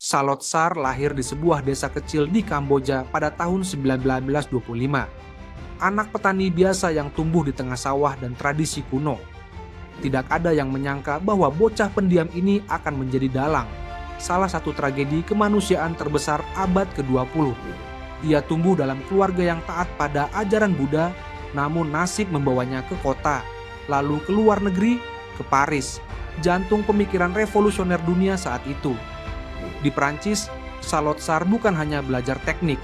Salotsar lahir di sebuah desa kecil di Kamboja pada tahun 1925. Anak petani biasa yang tumbuh di tengah sawah dan tradisi kuno. Tidak ada yang menyangka bahwa bocah pendiam ini akan menjadi dalang, salah satu tragedi kemanusiaan terbesar abad ke-20. Ia tumbuh dalam keluarga yang taat pada ajaran Buddha, namun nasib membawanya ke kota, lalu ke luar negeri, ke Paris, jantung pemikiran revolusioner dunia saat itu. Di Prancis, Salotsar bukan hanya belajar teknik,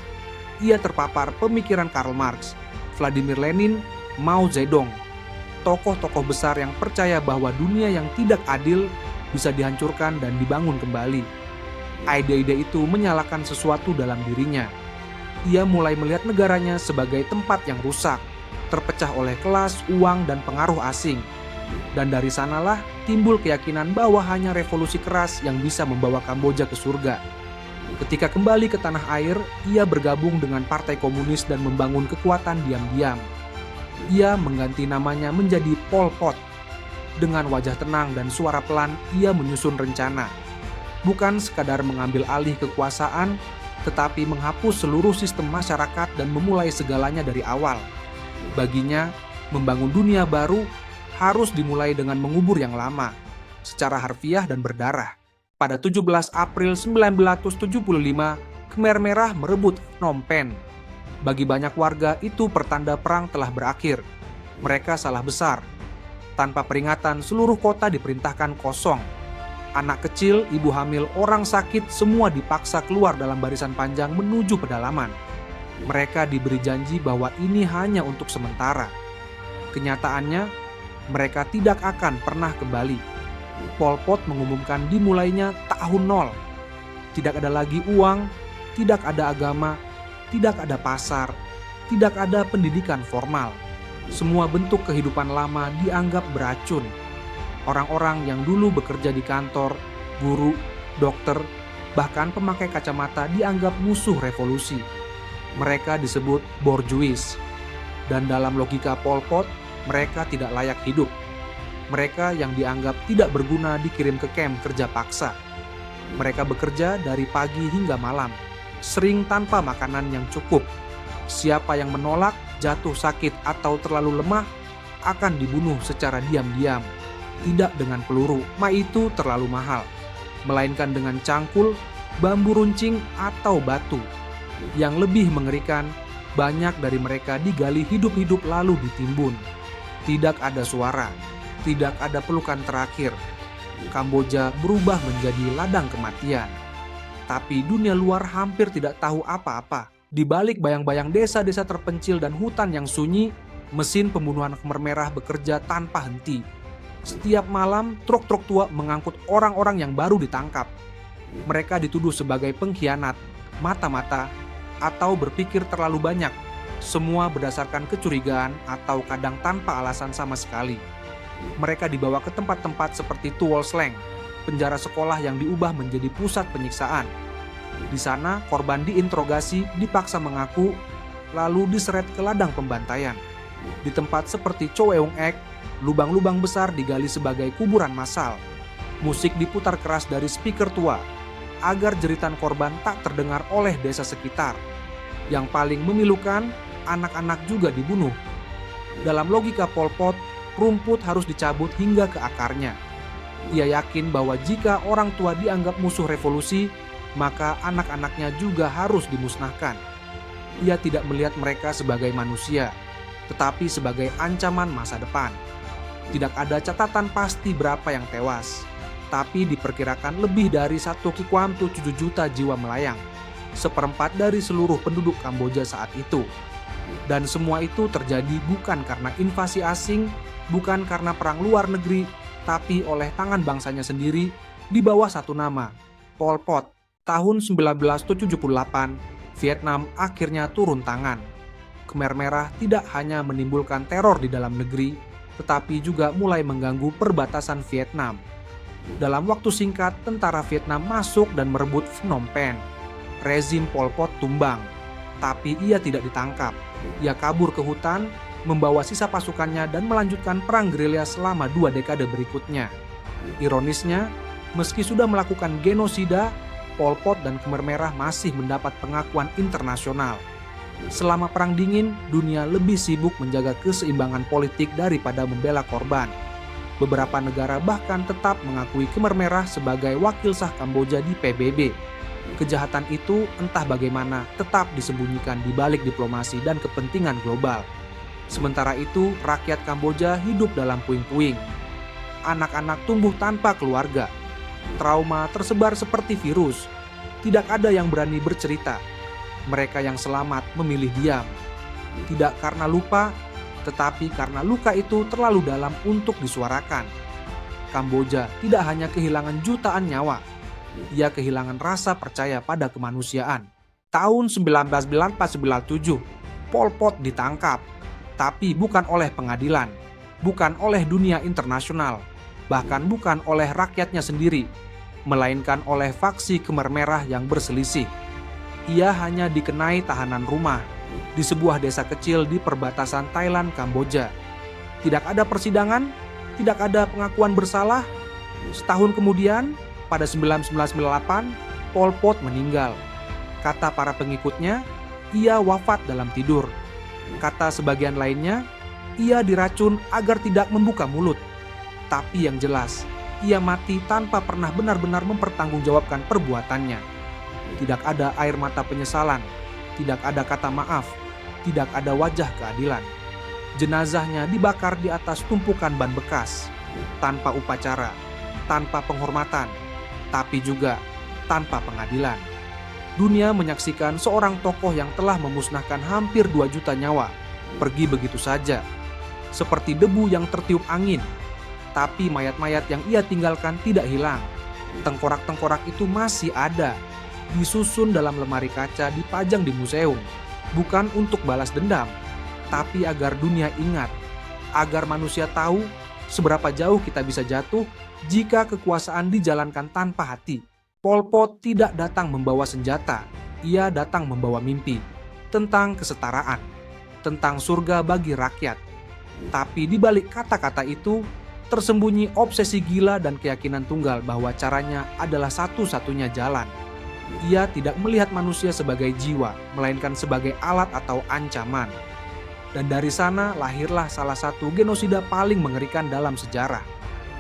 ia terpapar pemikiran Karl Marx, Vladimir Lenin, Mao Zedong, tokoh-tokoh besar yang percaya bahwa dunia yang tidak adil bisa dihancurkan dan dibangun kembali. Ide-ide itu menyalakan sesuatu dalam dirinya. Ia mulai melihat negaranya sebagai tempat yang rusak, terpecah oleh kelas, uang, dan pengaruh asing. Dan dari sanalah timbul keyakinan bahwa hanya revolusi keras yang bisa membawa Kamboja ke surga. Ketika kembali ke tanah air, ia bergabung dengan Partai Komunis dan membangun kekuatan diam-diam. Ia mengganti namanya menjadi Pol Pot. Dengan wajah tenang dan suara pelan, ia menyusun rencana. Bukan sekadar mengambil alih kekuasaan, tetapi menghapus seluruh sistem masyarakat dan memulai segalanya dari awal. Baginya, membangun dunia baru harus dimulai dengan mengubur yang lama, secara harfiah dan berdarah. Pada 17 April 1975, Khmer Merah merebut Phnom Penh. Bagi banyak warga, itu pertanda perang telah berakhir. Mereka salah besar. Tanpa peringatan, seluruh kota diperintahkan kosong. Anak kecil, ibu hamil, orang sakit, semua dipaksa keluar dalam barisan panjang menuju pedalaman. Mereka diberi janji bahwa ini hanya untuk sementara. Kenyataannya, mereka tidak akan pernah kembali. Pol Pot mengumumkan dimulainya tahun nol. Tidak ada lagi uang, tidak ada agama, tidak ada pasar, tidak ada pendidikan formal. Semua bentuk kehidupan lama dianggap beracun. Orang-orang yang dulu bekerja di kantor, guru, dokter, bahkan pemakai kacamata dianggap musuh revolusi. Mereka disebut bourgeois. Dan dalam logika Pol Pot, mereka tidak layak hidup. Mereka yang dianggap tidak berguna dikirim ke kamp kerja paksa. Mereka bekerja dari pagi hingga malam, sering tanpa makanan yang cukup. Siapa yang menolak, jatuh sakit atau terlalu lemah, akan dibunuh secara diam-diam. Tidak dengan peluru, itu terlalu mahal. Melainkan dengan cangkul, bambu runcing, atau batu. Yang lebih mengerikan, banyak dari mereka digali hidup-hidup lalu ditimbun. Tidak ada suara. Tidak ada pelukan terakhir. Kamboja berubah menjadi ladang kematian. Tapi dunia luar hampir tidak tahu apa-apa. Di balik bayang-bayang desa-desa terpencil dan hutan yang sunyi, mesin pembunuhan Khmer Merah bekerja tanpa henti. Setiap malam, truk-truk tua mengangkut orang-orang yang baru ditangkap. Mereka dituduh sebagai pengkhianat, mata-mata, atau berpikir terlalu banyak. Semua berdasarkan kecurigaan atau kadang tanpa alasan sama sekali. Mereka dibawa ke tempat-tempat seperti Tuol Sleng, penjara sekolah yang diubah menjadi pusat penyiksaan. Di sana, korban diinterogasi, dipaksa mengaku, lalu diseret ke ladang pembantaian. Di tempat seperti Choeung Ek, lubang-lubang besar digali sebagai kuburan massal. Musik diputar keras dari speaker tua, agar jeritan korban tak terdengar oleh desa sekitar. Yang paling memilukan, anak-anak juga dibunuh. Dalam logika Pol Pot, rumput harus dicabut hingga ke akarnya. Ia yakin bahwa jika orang tua dianggap musuh revolusi, maka anak-anaknya juga harus dimusnahkan. Ia tidak melihat mereka sebagai manusia, tetapi sebagai ancaman masa depan. Tidak ada catatan pasti berapa yang tewas, tapi diperkirakan lebih dari 1,7 juta jiwa melayang, 1/4 dari seluruh penduduk Kamboja saat itu. Dan semua itu terjadi bukan karena invasi asing, bukan karena perang luar negeri, tapi oleh tangan bangsanya sendiri di bawah satu nama, Pol Pot. Tahun 1978, Vietnam akhirnya turun tangan. Khmer Merah tidak hanya menimbulkan teror di dalam negeri, tetapi juga mulai mengganggu perbatasan Vietnam. Dalam waktu singkat, tentara Vietnam masuk dan merebut Phnom Penh. Rezim Pol Pot tumbang, tapi ia tidak ditangkap. Ia kabur ke hutan, membawa sisa pasukannya dan melanjutkan perang gerilya selama 2 dekade berikutnya. Ironisnya, meski sudah melakukan genosida, Pol Pot dan Khmer Merah masih mendapat pengakuan internasional. Selama Perang Dingin, dunia lebih sibuk menjaga keseimbangan politik daripada membela korban. Beberapa negara bahkan tetap mengakui Khmer Merah sebagai wakil sah Kamboja di PBB. Kejahatan itu entah bagaimana tetap disembunyikan di balik diplomasi dan kepentingan global. Sementara itu, rakyat Kamboja hidup dalam puing-puing. Anak-anak tumbuh tanpa keluarga. Trauma tersebar seperti virus. Tidak ada yang berani bercerita. Mereka yang selamat memilih diam. Tidak karena lupa, tetapi karena luka itu terlalu dalam untuk disuarakan. Kamboja tidak hanya kehilangan jutaan nyawa, ia kehilangan rasa percaya pada kemanusiaan. Tahun 1947, Pol Pot ditangkap, tapi bukan oleh pengadilan, bukan oleh dunia internasional, bahkan bukan oleh rakyatnya sendiri, melainkan oleh faksi Khmer Merah yang berselisih. Ia hanya dikenai tahanan rumah di sebuah desa kecil di perbatasan Thailand-Kamboja. Tidak ada persidangan, tidak ada pengakuan bersalah. Setahun kemudian, pada 1998, Pol Pot meninggal. Kata para pengikutnya, ia wafat dalam tidur. Kata sebagian lainnya, ia diracun agar tidak membuka mulut. Tapi yang jelas, ia mati tanpa pernah benar-benar mempertanggungjawabkan perbuatannya. Tidak ada air mata penyesalan, tidak ada kata maaf, tidak ada wajah keadilan. Jenazahnya dibakar di atas tumpukan ban bekas, tanpa upacara, tanpa penghormatan, tapi juga tanpa pengadilan. Dunia menyaksikan seorang tokoh yang telah memusnahkan hampir 2 juta nyawa, pergi begitu saja, seperti debu yang tertiup angin. Tapi mayat-mayat yang ia tinggalkan tidak hilang. Tengkorak-tengkorak itu masih ada, disusun dalam lemari kaca dipajang di museum, bukan untuk balas dendam, tapi agar dunia ingat, agar manusia tahu seberapa jauh kita bisa jatuh jika kekuasaan dijalankan tanpa hati. Pol Pot tidak datang membawa senjata, ia datang membawa mimpi tentang kesetaraan, tentang surga bagi rakyat. Tapi di balik kata-kata itu, tersembunyi obsesi gila dan keyakinan tunggal bahwa caranya adalah satu-satunya jalan. Ia tidak melihat manusia sebagai jiwa, melainkan sebagai alat atau ancaman. Dan dari sana lahirlah salah satu genosida paling mengerikan dalam sejarah.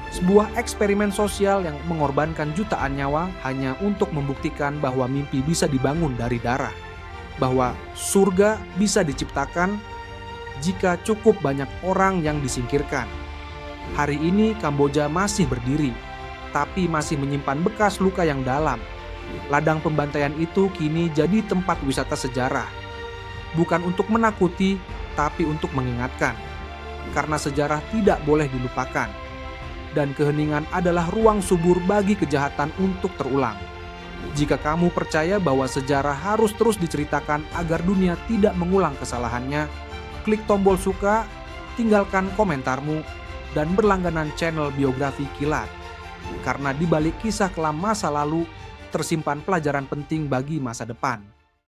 Sebuah eksperimen sosial yang mengorbankan jutaan nyawa hanya untuk membuktikan bahwa mimpi bisa dibangun dari darah. Bahwa surga bisa diciptakan jika cukup banyak orang yang disingkirkan. Hari ini Kamboja masih berdiri, tapi masih menyimpan bekas luka yang dalam. Ladang pembantaian itu kini jadi tempat wisata sejarah. Bukan untuk menakuti, tapi untuk mengingatkan. Karena sejarah tidak boleh dilupakan. Dan keheningan adalah ruang subur bagi kejahatan untuk terulang. Jika kamu percaya bahwa sejarah harus terus diceritakan agar dunia tidak mengulang kesalahannya, klik tombol suka, tinggalkan komentarmu, dan berlangganan channel Biografi Kilat. Karena di balik kisah kelam masa lalu, tersimpan pelajaran penting bagi masa depan.